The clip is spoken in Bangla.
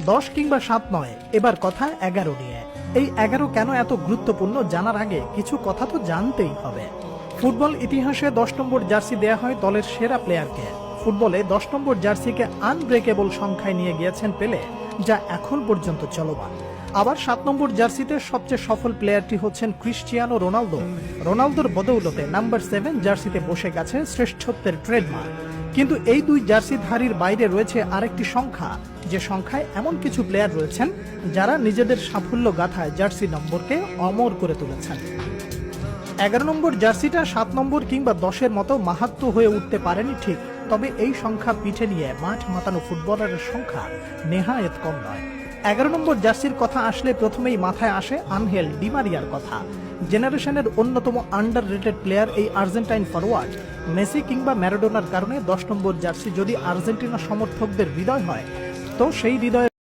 10 কিংবা 7 নয়, এবার কথা 11 নিয়ে। এই 11 কেন এত গুরুত্বপূর্ণ জানার আগে কিছু কথা তো জানতেই হবে। ফুটবল ইতিহাসে 10 নম্বর জার্সি দেয়া হয় দলের সেরা প্লেয়ারকে। ফুটবলে 10 নম্বর জার্সিকে আনব্রেকেবল সংখ্যায় নিয়ে গিয়েছেন পেলে, যা এখন পর্যন্ত চলমান। আবার 7 নম্বর জার্সিতে সবচেয়ে সফল প্লেয়ারটি হচ্ছেন ক্রিস্টিয়ানো রোনালদো। রোনালদোর বদৌলতে নাম্বার 7 জার্সিতে বসে গেছে শ্রেষ্ঠত্বের ট্রেডমার্ক। কিন্তু এই দুই জার্সিধারীর বাইরে রয়েছে আরেকটি সংখ্যা, যে সংখ্যায় এমন কিছু প্লেয়ার রয়েছেন যারা নিজেদের সাফল্য গাথায় জার্সি নম্বরকে অমর করে তুলেছেন। 11 নম্বর জার্সিটা 7 নম্বর কিংবা 10-এর মতো মাহাত্ম্য হয়ে উঠতে পারেনি ঠিক, তবে এই সংখ্যা পিঠে নিয়ে মাঠ মাতানো ফুটবলারের সংখ্যা নেহায়েত কম নয়। 11 নম্বর জার্সির কথা আসলে প্রথমেই মাথায় আসে আনহেল ডি মারিয়ার কথা। জেনারেশনের অন্যতম আন্ডাররেটেড প্লেয়ার এই আর্জেন্টাইন ফরওয়ার্ড। মেসি কিংবা ম্যারাডোনার কারণে 10 নম্বর জার্সি যদি আর্জেন্টিনা সমর্থকদের হৃদয় হয়, তো সেই হৃদয়ের